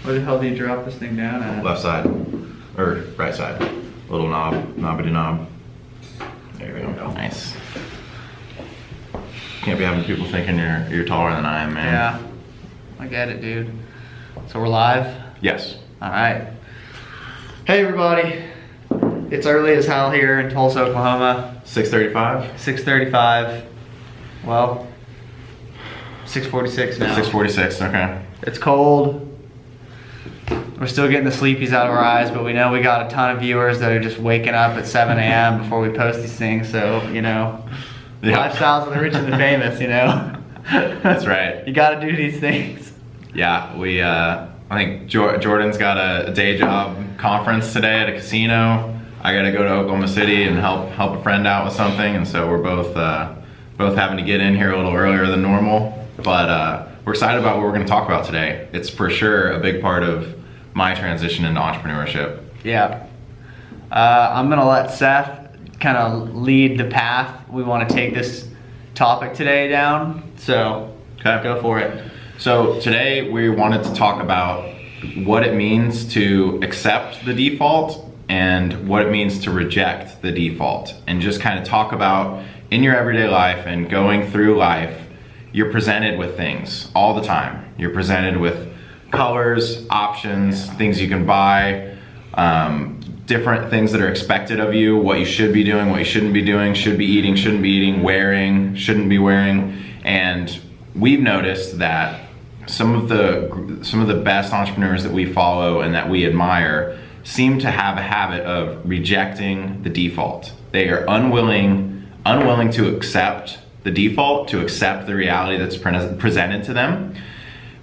Where the hell do you drop this thing down at? Left side, or right side. Little knobbity knob. There we go. Nice. Can't be having people thinking you're taller than I am, man. Yeah, I get it, dude. So we're live? Yes. All right. Hey everybody. It's early as hell here in Tulsa, Oklahoma. 6:35? 6:35. Well, 6:46 now. 6:46, okay. It's cold. We're still getting the sleepies out of our eyes, but we know we got a ton of viewers that are just waking up at 7 a.m. before we post these things, so, you know, lifestyles of the rich and the famous, you know? That's right. You gotta do these things. Yeah, I think Jordan's got a day job conference today at a casino. I gotta go to Oklahoma City and help a friend out with something, and so we're both having to get in here a little earlier than normal, but we're excited about what we're gonna talk about today. It's for sure a big part of my transition into entrepreneurship. Yeah. I'm gonna let Seth kind of lead the path we want to take this topic today down, so Okay. go for it. So today we wanted to talk about what it means to accept the default and what it means to reject the default, and just kind of talk about in your everyday life and going through life, you're presented with things all the time. You're presented with colors, options, things you can buy, different things that are expected of you, what you should be doing, what you shouldn't be doing, should be eating, shouldn't be eating, wearing, shouldn't be wearing. And we've noticed that some of the best entrepreneurs that we follow and that we admire seem to have a habit of rejecting the default. They are unwilling to accept the default, to accept the reality that's presented to them,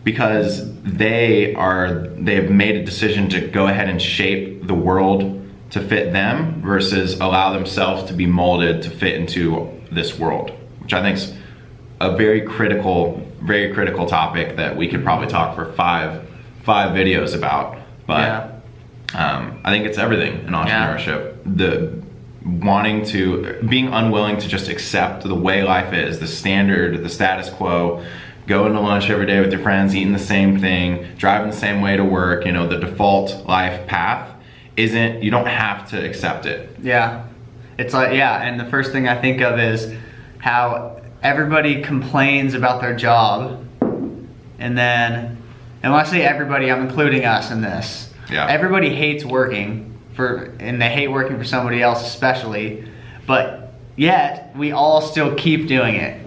because they've made a decision to go ahead and shape the world to fit them versus allow themselves to be molded to fit into this world, which I think is a very critical topic that we could probably talk for five videos about. But I think it's everything in entrepreneurship. Being unwilling to just accept the way life is, the standard, the status quo, going to lunch every day with your friends, eating the same thing, driving the same way to work, you know, the default life path you don't have to accept it. Yeah. It's like, and the first thing I think of is how everybody complains about their job, and when I say everybody, I'm including us in this. Yeah. Everybody hates working and they hate working for somebody else especially, but yet we all still keep doing it.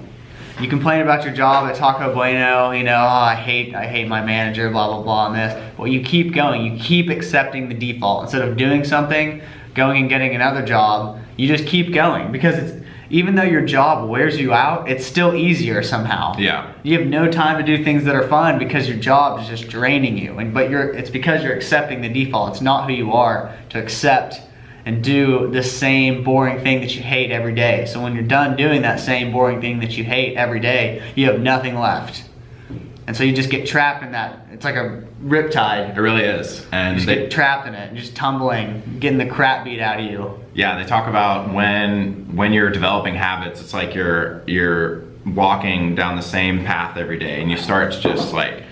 You complain about your job at Taco Bueno, you know, oh, I hate my manager, blah, blah, blah, and this. Well, you keep going, you keep accepting the default. Instead of doing something, going and getting another job, you just keep going, because even though your job wears you out, it's still easier somehow. Yeah. You have no time to do things that are fun because your job is just draining you. But it's because you're accepting the default. It's not who you are to accept and do the same boring thing that you hate every day. So when you're done doing that same boring thing that you hate every day, you have nothing left. And so you just get trapped in that. It's like a riptide. It really is. And you just get trapped in it, just tumbling, getting the crap beat out of you. Yeah, they talk about when you're developing habits, it's like you're walking down the same path every day, and you start to just like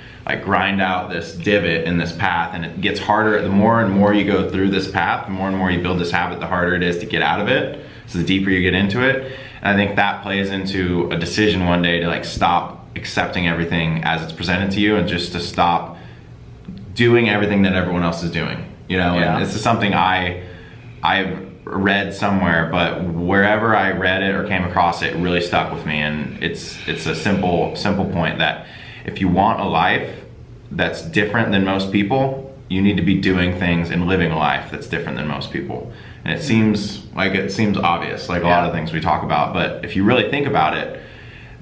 grind out this divot in this path, and it gets harder. The more and more you go through this path, the more and more you build this habit, the harder it is to get out of it. So the deeper you get into it. And I think that plays into a decision one day to stop accepting everything as it's presented to you, and just to stop doing everything that everyone else is doing. You know, and this is something I've read somewhere, but wherever I read it or came across it, it really stuck with me. And it's a simple point that if you want a life that's different than most people, you need to be doing things and living a life that's different than most people. And it seems obvious, like a lot of things we talk about, but if you really think about it,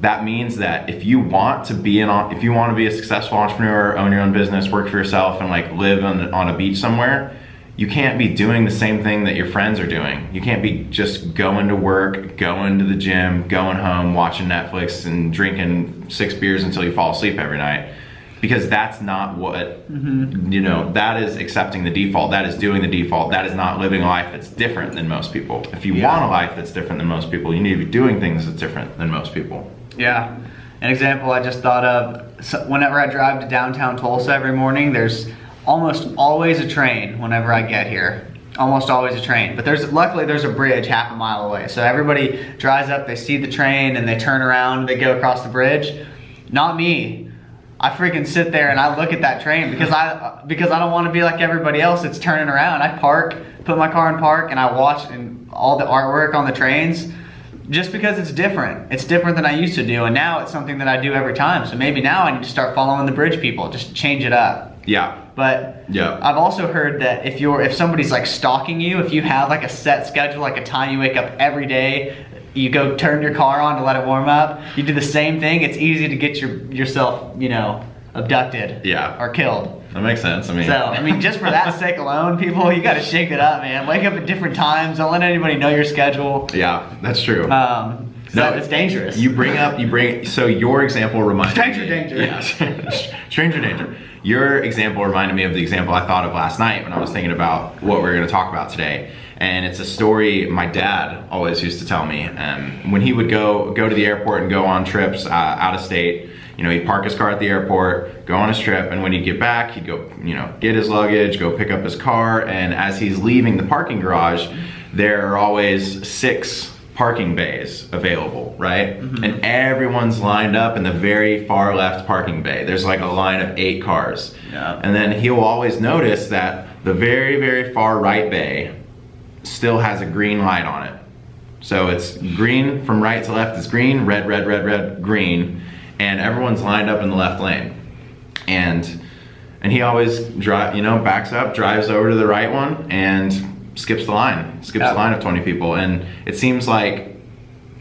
that means that if you want to be a successful entrepreneur, own your own business, work for yourself, and live on a beach somewhere, you can't be doing the same thing that your friends are doing. You can't be just going to work, going to the gym, going home, watching Netflix, and drinking 6 beers until you fall asleep every night. Because that's not what, you know, that is accepting the default. That is doing the default. That is not living a life that's different than most people. If you want a life that's different than most people, you need to be doing things that's different than most people. Yeah. An example I just thought of, so whenever I drive to downtown Tulsa every morning, there's almost always a train whenever I get here. Almost always a train. But luckily there's a bridge half a mile away. So everybody drives up, they see the train, and they turn around, they go across the bridge. Not me. I freaking sit there and I look at that train because I don't want to be like everybody else that's turning around. I park, put my car in park, and I watch all the artwork on the trains. Just because it's different. It's different than I used to do, and now it's something that I do every time. So maybe now I need to start following the bridge people, just change it up. Yeah. But I've also heard that if somebody's like stalking you, if you have like a set schedule, like a time you wake up every day, you go turn your car on to let it warm up, you do the same thing, it's easy to get yourself, abducted or killed. That makes sense. I mean, just for that sake alone, people, you got to shake it up, man. Wake up at different times. Don't let anybody know your schedule. Yeah, that's true. No, it's dangerous. So your example reminded Stranger me. danger. Yeah, stranger danger. Your example reminded me of the example I thought of last night when I was thinking about what we were going to talk about today. And it's a story my dad always used to tell me. When he would go to the airport and go on trips out of state, he'd park his car at the airport, go on his trip, and when he'd get back, he'd go, get his luggage, go pick up his car, and as he's leaving the parking garage, there are always 6 parking bays available, right? Mm-hmm. And everyone's lined up in the very far left parking bay. There's like a line of 8 cars. Yeah. And then he'll always notice that the very, very far right bay still has a green light on it. So it's green from right to left, it's green, red, red, red, red, green. And everyone's lined up in the left lane. And he always backs up, drives over to the right one, and skips the line of 20 people. And it seems like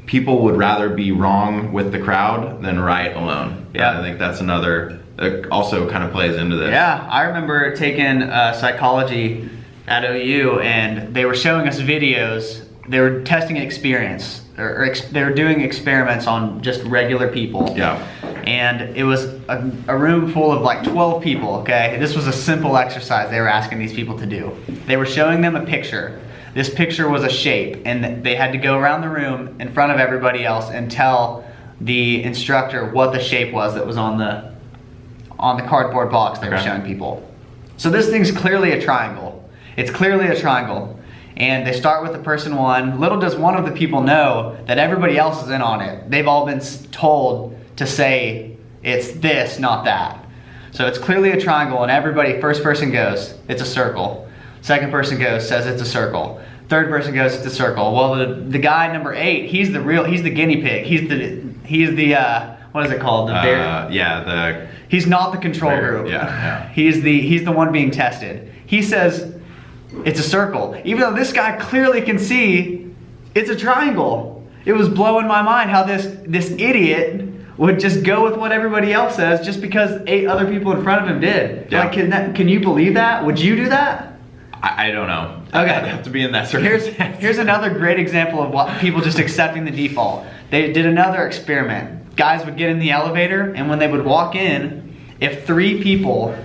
people would rather be wrong with the crowd than right alone. Yeah. I think that's another, that also kind of plays into this. Yeah, I remember taking psychology at OU, and they were showing us videos. They were testing experience. They were doing experiments on just regular people. Yeah. And it was a room full of like 12 people, okay? This was a simple exercise they were asking these people to do. They were showing them a picture. This picture was a shape, and they had to go around the room in front of everybody else and tell the instructor what the shape was that was on the cardboard box they were showing people. So this thing's clearly a triangle. It's clearly a triangle. And they start with the person 1. Little does one of the people know that everybody else is in on it. They've all been told to say it's this, not that. So it's clearly a triangle, and everybody, first person goes, it's a circle. Second person goes, says it's a circle. Third person goes, it's a circle. Well, the guy number 8, he's the guinea pig. He's the what is it called? He's not the control group. Yeah. He's the one being tested. He says it's a circle, even though this guy clearly can see it's a triangle. It was blowing my mind how this idiot would just go with what everybody else says just because 8 other people in front of him did. Yeah. Like, can you believe that? Would you do that? I don't know. Okay. I'd have to be in that circumstance. Here's another great example of what people just accepting the default. They did another experiment. Guys would get in the elevator, and when they would walk in, if 3 people,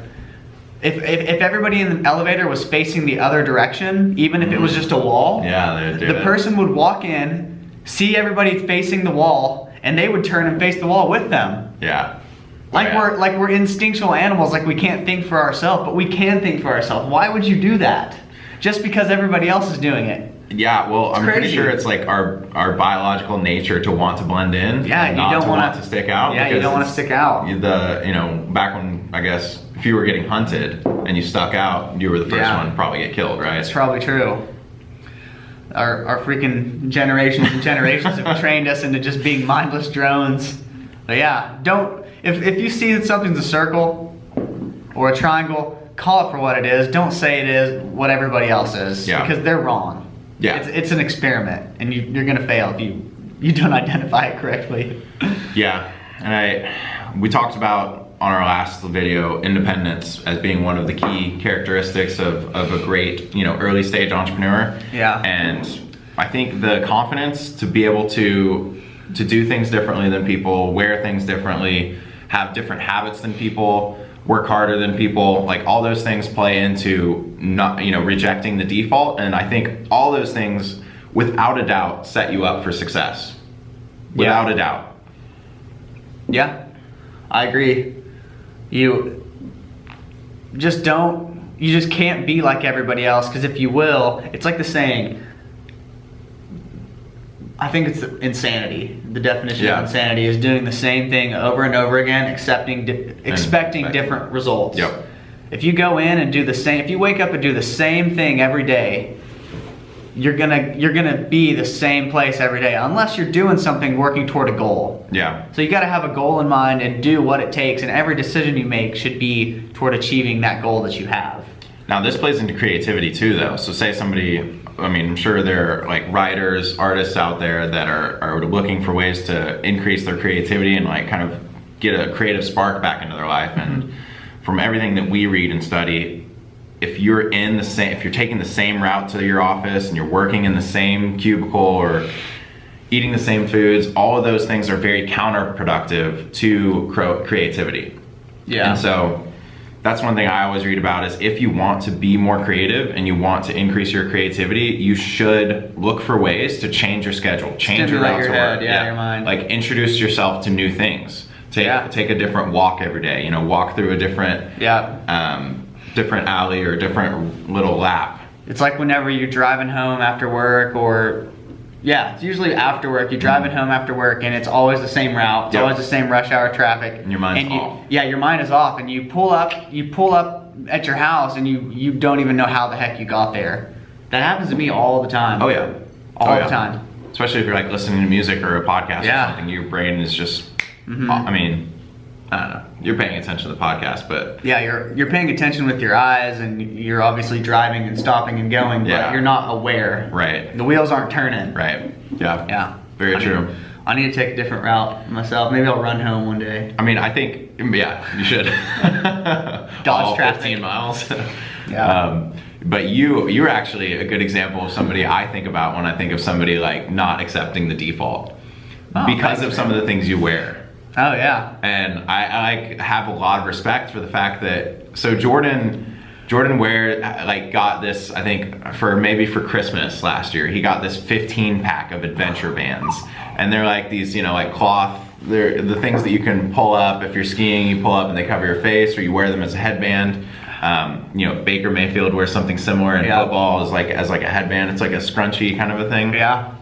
if everybody in the elevator was facing the other direction, even if it was just a wall, the person would walk in, see everybody facing the wall, and they would turn and face the wall with them. Yeah. We're instinctual animals, like we can't think for ourselves, but we can think for ourselves. Why would you do that? Just because everybody else is doing it. Yeah, well, I'm crazy. pretty sure it's like our biological nature to want to blend in. Yeah, and you not don't to want want to stick out. Yeah, you don't want to stick out. Back when, I guess, if you were getting hunted and you stuck out, you were the first one to probably get killed, right? It's probably true. Our freaking generations and generations have trained us into just being mindless drones. But yeah, if you see that something's a circle or a triangle, call it for what it is. Don't say it is what everybody else is, because they're wrong. Yeah. It's an experiment, and you're gonna fail if you don't identify it correctly. Yeah, and we talked about on our last video independence as being one of the key characteristics of a great early stage entrepreneur. Yeah. And I think the confidence to be able to do things differently than people, wear things differently, have different habits than people, work harder than people, like all those things play into not rejecting the default. And I think all those things without a doubt set you up for success. Without a doubt. Yeah, I agree. You just can't be like everybody else, because if you will, it's like the saying, I think it's insanity. The definition of insanity is doing the same thing over and over again, expecting different results. Yep. If you go in and do the same, if you wake up and do the same thing every day, you're gonna be the same place every day, unless you're doing something working toward a goal. Yeah. So you got to have a goal in mind and do what it takes, and every decision you make should be toward achieving that goal that you have. Now this plays into creativity too, though. So say somebody, I mean, I'm sure there are like writers, artists out there that are looking for ways to increase their creativity and like kind of get a creative spark back into their life. And from everything that we read and study, if you're taking the same route to your office and you're working in the same cubicle or eating the same foods, all of those things are very counterproductive to creativity. Yeah. And so that's one thing I always read about is if you want to be more creative and you want to increase your creativity, you should look for ways to change your schedule, change your route to work. Your mind. Like introduce yourself to new things. Take a different walk every day. You know, walk through a different different alley or different little lap. It's like whenever you're driving home after work, or it's usually after work. You're driving home after work and it's always the same route. It's always the same rush hour traffic. And your mind's off. Yeah, your mind is off, and you pull up at your house and you don't even know how the heck you got there. That happens to me all the time. Oh yeah. All the time. Especially if you're like listening to music or a podcast or something, your brain is just I mean, I don't know. You're paying attention to the podcast, but yeah, you're paying attention with your eyes, and you're obviously driving and stopping and going, but you're not aware. Right. The wheels aren't turning. Right. Yeah. Yeah. Very true. I need to take a different route myself. Maybe I'll run home one day. I mean, I think you should. Dodge traffic. 15 miles. Yeah. But you're actually a good example of somebody I think about when I think of somebody like not accepting the default because of some of the things you wear. Oh yeah. And I have a lot of respect for the fact that Jordan got this, I think for Christmas last year, he got this 15 pack of adventure bands, and they're like these, you know, like cloth, they're the things that you can pull up if you're skiing, you pull up and they cover your face, or you wear them as a headband. You know, Baker Mayfield wears something similar in football as like a headband. It's like a scrunchy kind of a thing. Yeah.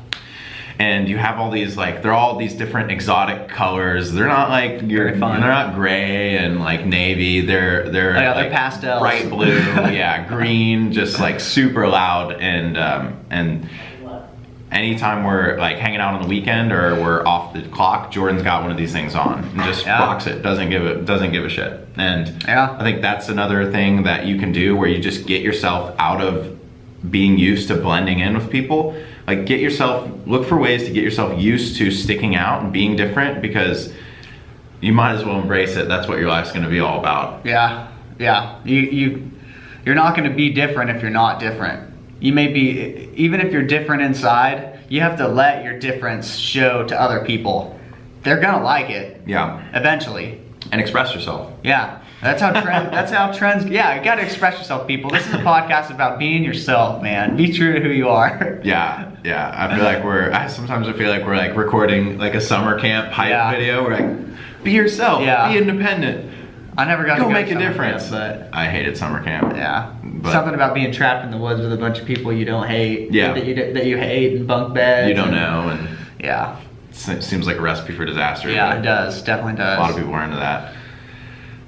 And you have all these they're all these different exotic colors. They're not like they're not gray and like navy. They're like pastels, bright blue, green, just like super loud. And anytime we're like hanging out on the weekend or we're off the clock, Jordan's got one of these things on and just rocks it. Doesn't give a shit. And I think that's another thing that you can do where you just get yourself out of being used to blending in with people. Like look for ways to get yourself used to sticking out and being different, because you might as well embrace it. That's what your life's gonna be all about. Yeah. You're not gonna be different if you're not different. You may be, even if you're different inside, you have to let your difference show to other people. They're gonna like it. Yeah. Eventually. And express yourself. Yeah. That's how trends, you gotta express yourself, people. This is a podcast about being yourself, man. Be true to who you are. Yeah. I feel like sometimes I feel like we're like recording like a summer camp hype video. We're like, be yourself, be independent. I never got to go make a difference. Camp, but I hated summer camp. Yeah. Something about being trapped in the woods with a bunch of people you don't hate. Yeah. That you hate, and bunk beds. You don't know, and it seems like a recipe for disaster. Yeah, it does. Definitely does. A lot of people are into that.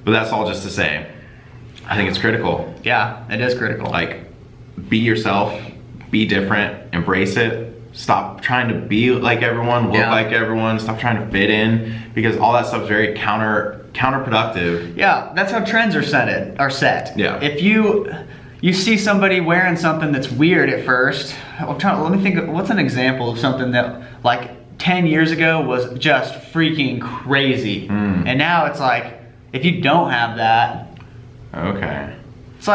But that's all just to say, I think it's critical. Yeah, it is critical. Like, be yourself, be different, embrace it. Stop trying to be like everyone, look like everyone. Stop trying to fit in, because all that stuff is very counterproductive. Yeah, that's how trends are set. Yeah. If you see somebody wearing something that's weird at first, let me think. What's an example of something that like 10 years ago was just freaking crazy, and now it's like, if you don't have that, it's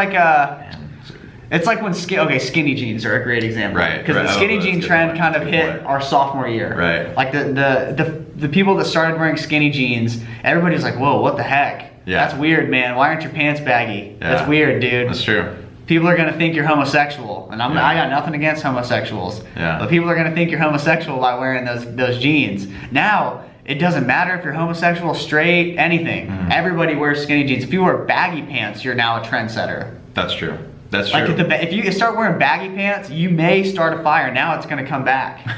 like when skinny jeans are a great example, right? Because the skinny jean trend kind of hit our sophomore year, right? Like the people that started wearing skinny jeans, everybody's like, whoa, what the heck? Yeah, that's weird, man. Why aren't your pants baggy? Yeah. That's weird, dude. That's true. People are gonna think you're homosexual, and I got nothing against homosexuals. Yeah. But people are gonna think you're homosexual by wearing those jeans. Now It doesn't matter if you're homosexual, straight, anything. Everybody wears skinny jeans. If you wear baggy pants, you're now a trendsetter. That's true. That's true. Like if you start wearing baggy pants, you may start a fire. Now it's going to come back.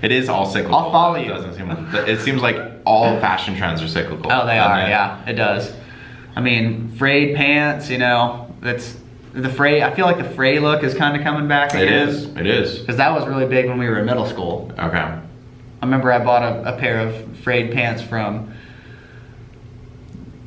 It is all cyclical. I'll follow you. It seems like all fashion trends are cyclical. Oh, they are. Yeah, it does. I mean, frayed pants. You know, that's the fray. I feel like the fray look is kind of coming back again. It is. It is. Because that was really big when we were in middle school. Okay. I remember I bought a pair of frayed pants from,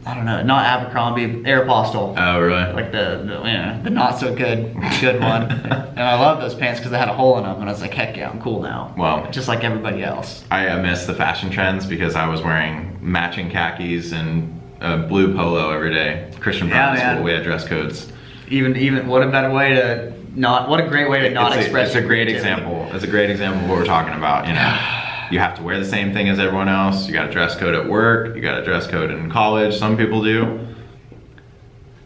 I don't know, not Abercrombie, Aeropostale. Oh, really? Like the not so good one. And I love those pants because they had a hole in them, and I was like, heck yeah, I'm cool now. Well, just like everybody else. I miss the fashion trends because I was wearing matching khakis and a blue polo every day. Christian private school, we had dress codes. Even what a better way to not, what a great way to not express. It's a great example. It's a great example of what we're talking about, you know. You have to wear the same thing as everyone else. You got a dress code at work. You got a dress code in college. Some people do.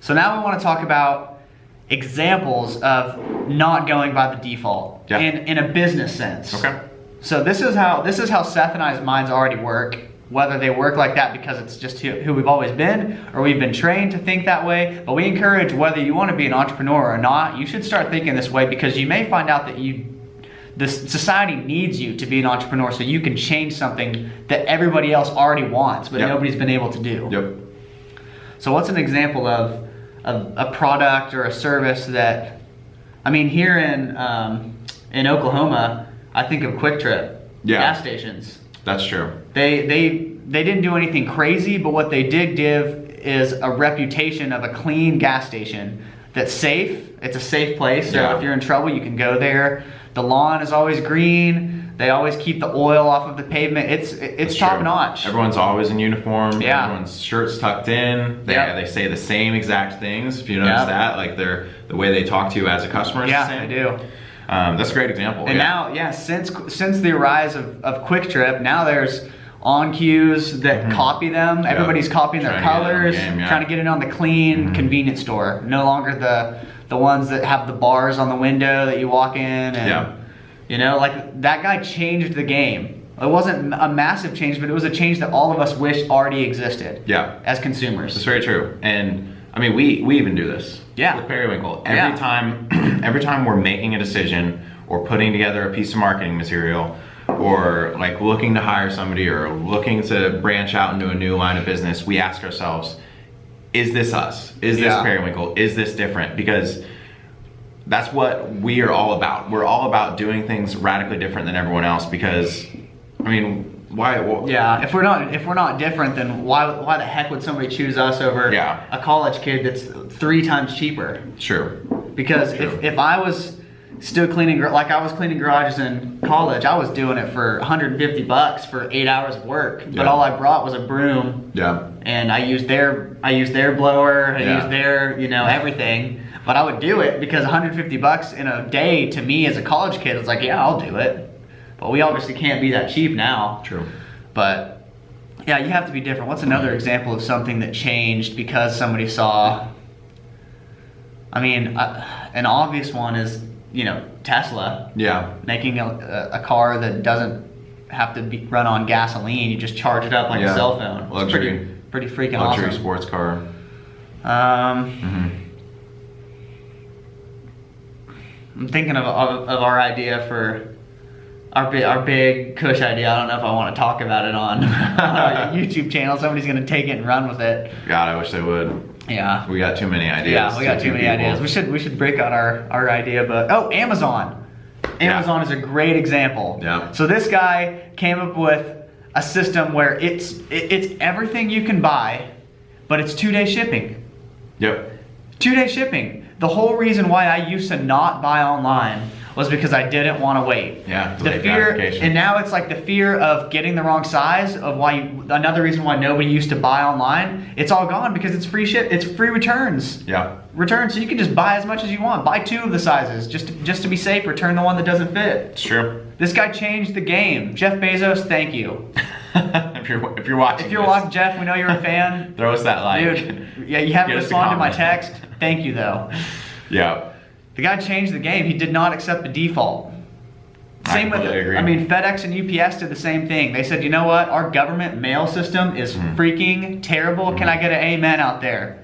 So now we want to talk about examples of not going by the default in a business sense. Okay. So this is how Seth and I's minds already work. Whether they work like that because it's just who we've always been, or we've been trained to think that way. But we encourage, whether you want to be an entrepreneur or not, you should start thinking this way, because you may find out that the society needs you to be an entrepreneur so you can change something that everybody else already wants, but nobody's been able to do. Yep. So what's an example of a product or a service that, I mean, here in Oklahoma, I think of Quick Trip gas stations. That's true. They didn't do anything crazy, but what they did give is a reputation of a clean gas station that's safe. It's a safe place, so if you're in trouble, you can go there. The lawn is always green. They always keep the oil off of the pavement. It's top notch. Everyone's always in uniform. Yeah. Everyone's shirts tucked in. They say the same exact things. If you notice that, like the way they talk to you as a customer is the same. They do. That's a great example. And now, since the rise of Quick Trip, now there's on cues that copy them. Everybody's copying their colors, trying to get it on the clean convenience store. No longer the ones that have the bars on the window that you walk in. And, you know, like that guy changed the game. It wasn't a massive change, but it was a change that all of us wish already existed. As consumers. It's very true. And I mean, we even do this. With Periwinkle. Every time we're making a decision or putting together a piece of marketing material, or like looking to hire somebody or looking to branch out into a new line of business, we ask ourselves, is this us? Is this Periwinkle? Is this different? Because that's what we are all about. We're all about doing things radically different than everyone else, because, I mean, why? Well, if we're not different, then why the heck would somebody choose us over a college kid that's 3 times cheaper? True. Because if I was still cleaning, like I was cleaning garages in college, I was doing it for $150 for 8 hours of work. But all I brought was a broom. And I used their blower. I used their everything. But I would do it because $150 in a day to me as a college kid was like, yeah, I'll do it. But we obviously can't be that cheap now. True. But yeah, you have to be different. What's another example of something that changed because somebody saw? I mean, an obvious one is, Tesla. Making a car that doesn't have to be run on gasoline. You just charge it up like a cell phone. Luxury. Pretty freaking awesome. Luxury sports car. I'm thinking of our idea for our big Kush idea. I don't know if I want to talk about it on our YouTube channel. Somebody's gonna take it and run with it. God, I wish they would. Yeah. We got too many ideas. Yeah, we got too many ideas. We should break out our idea, but Amazon. Amazon is a great example. So this guy came up with a system where it's everything you can buy, but it's 2-day shipping. 2-day shipping. The whole reason why I used to not buy online was because I didn't want to wait. The fear, and now it's like the fear of getting the wrong size of another reason why nobody used to buy online. It's all gone because it's free it's free returns. Returns, so you can just buy as much as you want. Buy 2 of the sizes just to be safe. Return the one that doesn't fit. It's true. This guy changed the game. Jeff Bezos, thank you. if you're watching, Jeff, we know you're a fan. Throw us that like. Dude, you haven't responded to my text. Thank you though. The guy changed the game. He did not accept the default. Same with, completely agree. I mean, FedEx and UPS did the same thing. They said, you know what? Our government mail system is freaking terrible. Can I get an amen out there?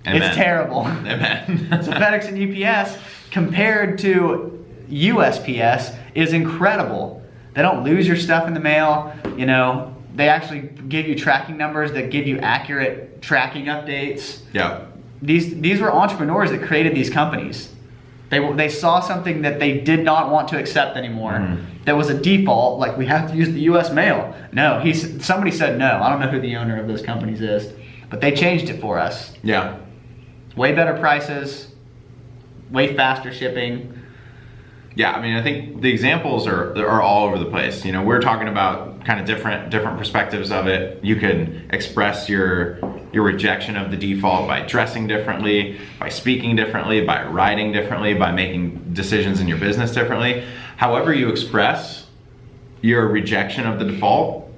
Amen. It's terrible. Amen. So FedEx and UPS compared to USPS is incredible. They don't lose your stuff in the mail. You know, they actually give you tracking numbers that give you accurate tracking updates. Yeah. These were entrepreneurs that created these companies. They saw something that they did not want to accept anymore. That was a default, like we have to use the U.S. mail. No, somebody said no. I don't know who the owner of those companies is, but they changed it for us. Yeah. Way better prices, way faster shipping. Yeah, I mean, I think the examples are all over the place. You know, we're talking about kind of different perspectives of it. You can express your rejection of the default by dressing differently, by speaking differently, by writing differently, by making decisions in your business differently. However you express your rejection of the default,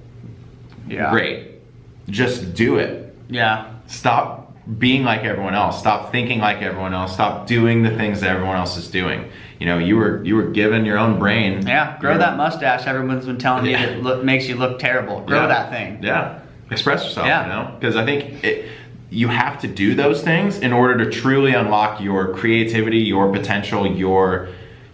great. Just do it. Yeah. Stop being like everyone else. Stop thinking like everyone else. Stop doing the things that everyone else is doing. You know, you were given your own brain. Yeah, grow that mustache. Everyone's been telling you that makes you look terrible. Grow that thing. Yeah, express yourself. You know, because I think you have to do those things in order to truly unlock your creativity, your potential, your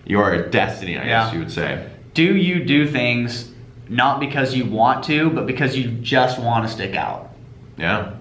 destiny. I guess you would say. Do you do things not because you want to, but because you just want to stick out? Yeah.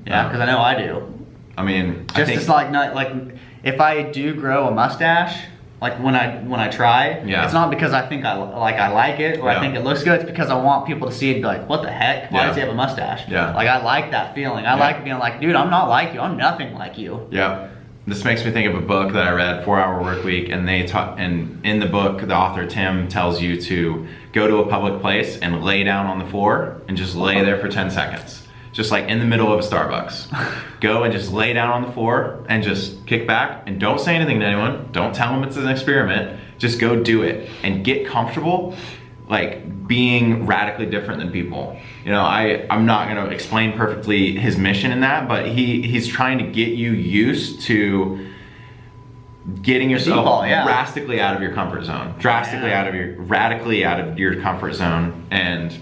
Yeah, because I know I do. I mean, it's like if I do grow a mustache, like when I try, it's not because I think I like it or I think it looks good. It's because I want people to see it and be like, what the heck? Why does he have a mustache? Yeah. Like I like that feeling. I like being like, dude, I'm not like you. I'm nothing like you. Yeah. This makes me think of a book that I read, 4 Hour Work Week, and in the book, the author Tim tells you to go to a public place and lay down on the floor and just lay there for 10 seconds. Just like in the middle of a Starbucks. Go and just lay down on the floor and just kick back and don't say anything to anyone. Don't tell them it's an experiment. Just go do it and get comfortable like being radically different than people. You know, I'm not gonna explain perfectly his mission in that, but he's trying to get you used to getting yourself drastically out of your comfort zone. Radically out of your comfort zone. And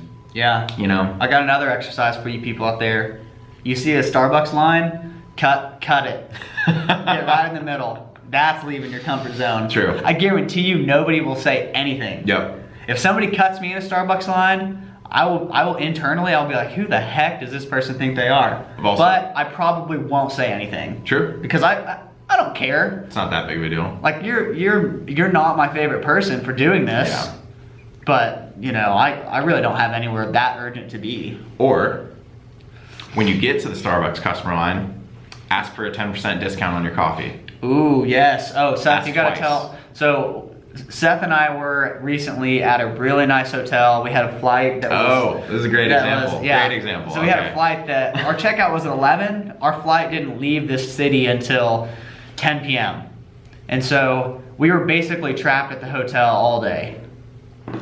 you know, I got another exercise for you people out there. You see a Starbucks line, cut it. Get right in the middle. That's leaving your comfort zone. True. I guarantee you nobody will say anything. Yep. If somebody cuts me in a Starbucks line, I will internally, I'll be like, who the heck does this person think they are? But I probably won't say anything. True. Because I don't care. It's not that big of a deal. Like you're not my favorite person for doing this. Yeah. But, you know, I really don't have anywhere that urgent to be. Or, when you get to the Starbucks customer line, ask for a 10% discount on your coffee. Ooh, yes. Oh, Seth, you gotta tell. So, Seth and I were recently at a really nice hotel. We had a flight that was... Oh, this is a great example. Great example. So we had a flight that, our checkout was at 11. Our flight didn't leave this city until 10 p.m. And so, we were basically trapped at the hotel all day.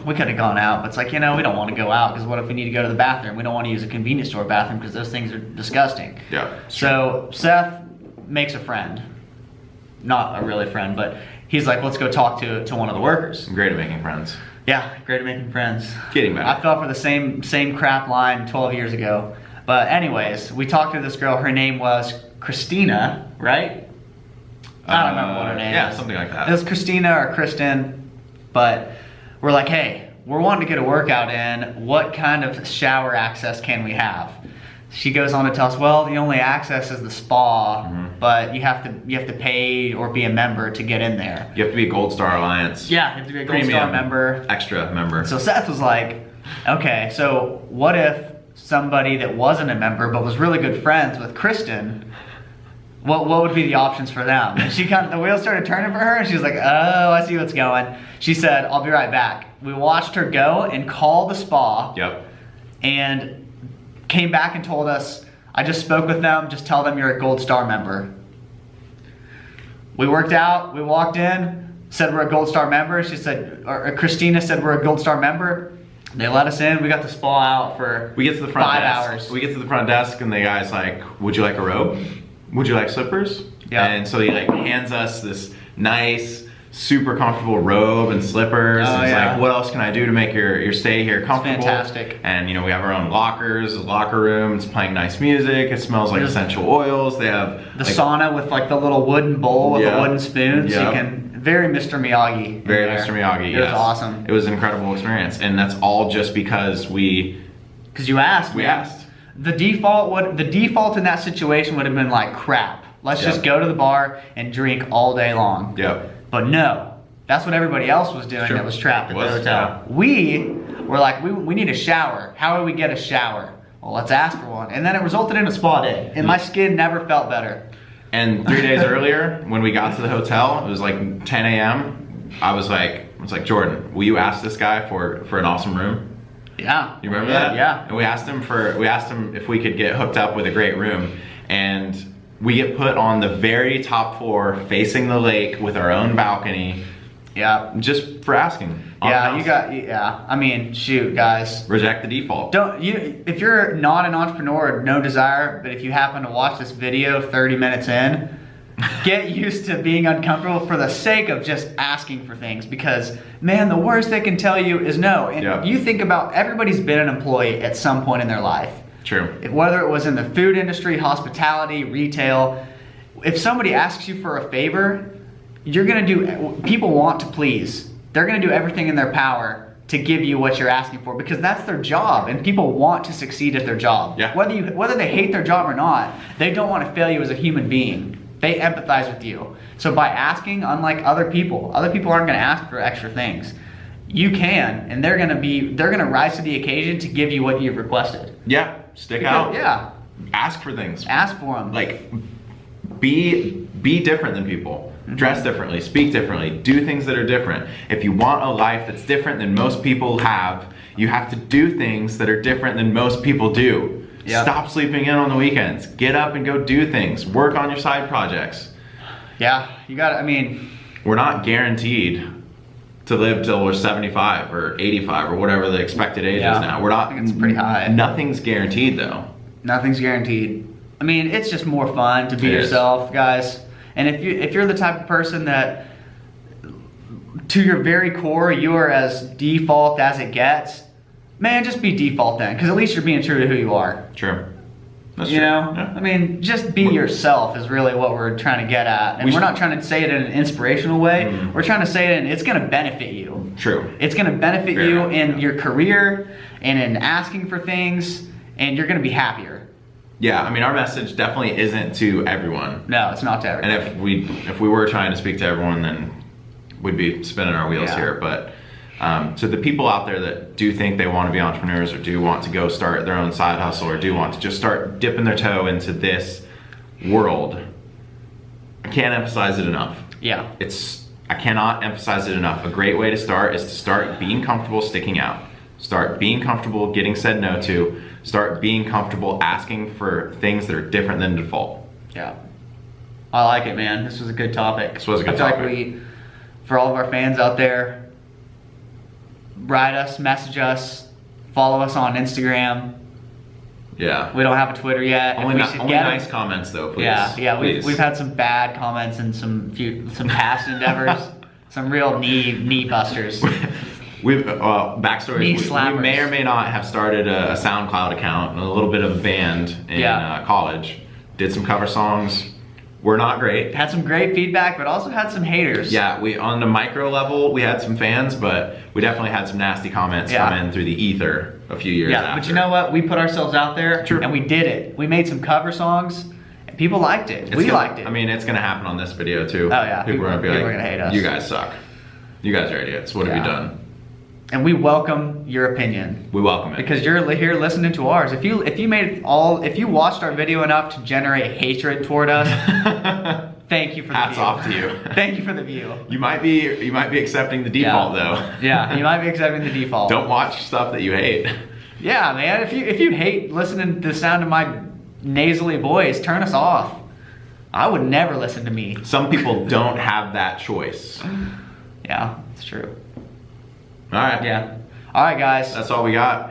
We could have gone out, but it's like, you know, we don't want to go out because what if we need to go to the bathroom? We don't want to use a convenience store bathroom because those things are disgusting. Yeah. So Seth makes a friend. Not a really friend, but he's like, let's go talk to one of the workers. I'm great at making friends. Yeah, great at making friends. Getting better. I fell for the same crap line 12 years ago. But anyways, we talked to this girl. Her name was Christina, right? I don't remember what her name is. Yeah, something like that. It was Christina or Kristen, but... We're like, hey, we're wanting to get a workout in. What kind of shower access can we have? She goes on to tell us, well, the only access is the spa, but you have to pay or be a member to get in there. You have to be a Gold Star Alliance. Yeah, you have to be a Gold Star member. Extra member. So Seth was like, okay, so what if somebody that wasn't a member but was really good friends with Kristen, what would be the options for them? And the wheels started turning for her and she was like, oh, I see what's going. She said, I'll be right back. We watched her go and call the spa. Yep. And came back and told us, I just spoke with them, just tell them you're a Gold Star member. We worked out, we walked in, said we're a Gold Star member. She said, or Christina said we're a Gold Star member. They let us in, we got the spa out for we get to the front 5 desk. hours. We get to the front desk and the guy's like, would you like a robe? Would you like slippers? Yeah. And so he like hands us this nice super comfortable robe and slippers. Oh, And it's yeah. like, what else can I do to make your stay here comfortable? fantastic. And you know, we have our own lockers, locker room. It's playing nice music. It smells like essential oils. They have The like, sauna with like the little wooden bowl with Yeah. a wooden spoon, so Yeah. you can, very Mr. Miyagi. in very there. Mr. Miyagi. It was yes. awesome. It was an incredible experience, and that's all just because we Because you asked. we man. asked. The default in that situation would have been like, crap. Let's Yep. just go to the bar and drink all day long. Yep. But no, that's what everybody else was doing Sure. that was trapped at It the was, hotel. We were like, we need a shower. How do we get a shower? Well, let's ask for one. And then it resulted in a spa day. And my skin never felt better. And 3 days earlier, when we got to the hotel, it was like 10 a.m. I was like, Jordan, will you ask this guy for an awesome room? Yeah. You remember that? Yeah. And we asked him if we could get hooked up with a great room, and we get put on the very top floor, facing the lake, with our own balcony, Yeah. just for asking. on Yeah, the you house. got, yeah. I mean, shoot, guys. Reject the default. If you're not an entrepreneur, no desire, but if you happen to watch this video 30 minutes in, get used to being uncomfortable for the sake of just asking for things, because man, the worst they can tell you is no. And Yeah. you think about, everybody's been an employee at some point in their life. True. Whether it was in the food industry, hospitality, retail, if somebody asks you for a favor, people want to please. They're gonna do everything in their power to give you what you're asking for, because that's their job, and people want to succeed at their job. Yeah. Whether they hate their job or not, they don't want to fail you as a human being. They empathize with you. So by asking, unlike other people aren't gonna ask for extra things. You can, and they're gonna rise to the occasion to give you what you've requested. Yeah. Stick out. Yeah. Ask for things. Ask for them. Like, be different than people. Dress differently, speak differently, do things that are different. If you want a life that's different than most people have, you have to do things that are different than most people do. Yep. Stop sleeping in on the weekends. Get up and go do things. Work on your side projects. Yeah, you got. I mean, We're not guaranteed to live till we're 75 or 85 or whatever the expected age Yeah. is now. We're not. I think it's pretty high. Nothing's guaranteed though. nothing's guaranteed. I mean, it's just more fun to be It is. yourself, guys. And if you're the type of person that, to your very core, you are as default as it gets, man, just be default then, because at least you're being true to who you are. True. That's You true. know, Yeah. I mean, just be yourself is really what we're trying to get at. And We we're should- not trying to say it in an inspirational way. Mm. We're trying to say it in, it's going to benefit you. True. It's going to benefit Fair you enough, in yeah. your career and in asking for things, and you're going to be happier. Yeah, I mean, our message definitely isn't to everyone. No, it's not to everyone. And if we were trying to speak to everyone, then we'd be spinning our wheels Yeah. here. But to the people out there that do think they want to be entrepreneurs or do want to go start their own side hustle or do want to just start dipping their toe into this world, I can't emphasize it enough. Yeah. I cannot emphasize it enough. A great way to start is to start being comfortable sticking out. Start being comfortable getting said no to. Start being comfortable asking for things that are different than default. Yeah. I like it, man. This was a good topic. This was a good I feel topic. like for all of our fans out there, write us, message us, follow us on Instagram. Yeah. We don't have a Twitter yet. Only, If we should only get 'em- nice comments though, please. Yeah, Please. we've had some bad comments and some past endeavors, some real knee busters. Backstory. Knee We slappers. may or may not have started a SoundCloud account and a little bit of a band in Yeah. college. Did some cover songs. We're not great. Had some great feedback, but also had some haters. Yeah, we on the micro level we had some fans, but we definitely had some nasty comments Yeah. come in through the ether a few years Yeah, after. but you know what? We put ourselves out there, True. and we did it. We made some cover songs, and people liked it. It's We gonna- liked it. I mean, it's gonna happen on this video too. Oh, yeah. People are gonna be People like, are gonna hate us. "You guys suck. You guys are idiots. What have you Yeah. done?" And we welcome your opinion. We welcome it. Because you're here listening to ours. If you watched our video enough to generate hatred toward us, thank you for the Hats view. off to you. Thank you for the view. You might be accepting the default though. Yeah, you might be accepting the default. Don't watch stuff that you hate. Yeah, man. If you hate listening to the sound of my nasally voice, turn us off. I would never listen to me. Some people don't have that choice. Yeah, it's true. All right. Yeah. All right, guys. That's all we got.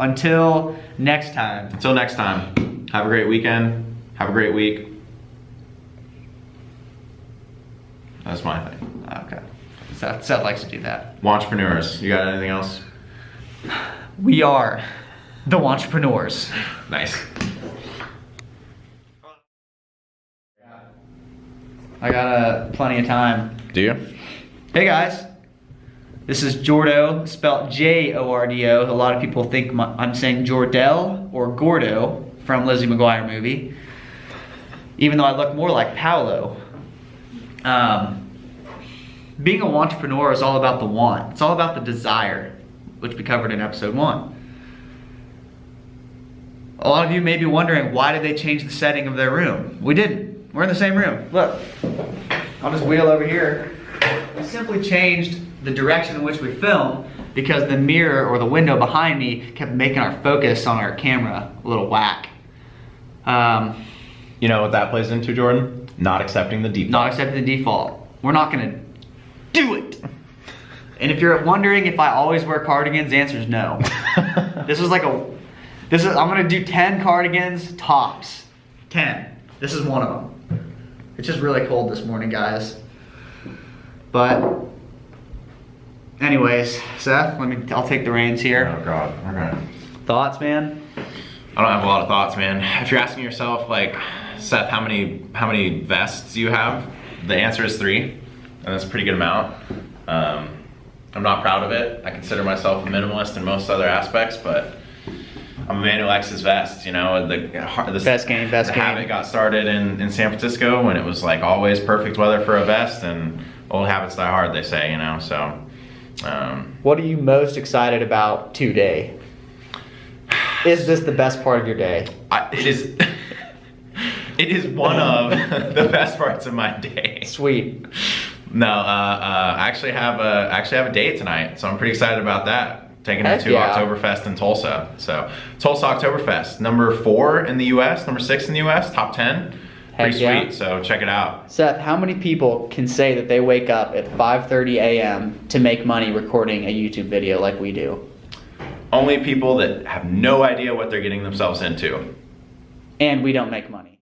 Until next time. Until next time. Have a great weekend. Have a great week. That's my thing. Okay. Seth likes to do that. Entrepreneurs, you got anything else? We are the entrepreneurs. Nice. I got plenty of time. Do you? Hey guys, this is Jordo, spelled Jordo. A lot of people think I'm saying Jordell or Gordo from Lizzie McGuire movie, even though I look more like Paolo. Being an entrepreneur is all about the want. It's all about the desire, which we covered in episode 1. A lot of you may be wondering, why did they change the setting of their room? We didn't. We're in the same room. Look, I'll just wheel over here. We simply changed the direction in which we film because the mirror or the window behind me kept making our focus on our camera a little whack. You know what that plays into, Jordan? Not accepting the default. Not accepting the default. We're not gonna do it. And if you're wondering if I always wear cardigans, the answer is no. I'm gonna do 10 cardigans tops. 10. This is one of them. It's just really cold this morning, guys. But anyways, Seth, I'll take the reins here. Oh God, okay. Thoughts, man? I don't have a lot of thoughts, man. If you're asking yourself, like, Seth, how many vests do you have? The answer is 3, and that's a pretty good amount. I'm not proud of it. I consider myself a minimalist in most other aspects, but I'm a man who likes his vest, you know. The Best game. habit got started in San Francisco when it was like always perfect weather for a vest, and old habits die hard, they say, you know, so. What are you most excited about today? Is this the best part of your day? It is. It is one of the best parts of my day. Sweet. No, I actually have a date tonight, so I'm pretty excited about that. Taking her to Oktoberfest in Tulsa. So Tulsa Oktoberfest, number 4 in the U.S., number 6 in the U.S., top 10. Pretty sweet. So check it out. Seth, how many people can say that they wake up at 5:30 a.m. to make money recording a YouTube video like we do? Only people that have no idea what they're getting themselves into. And we don't make money.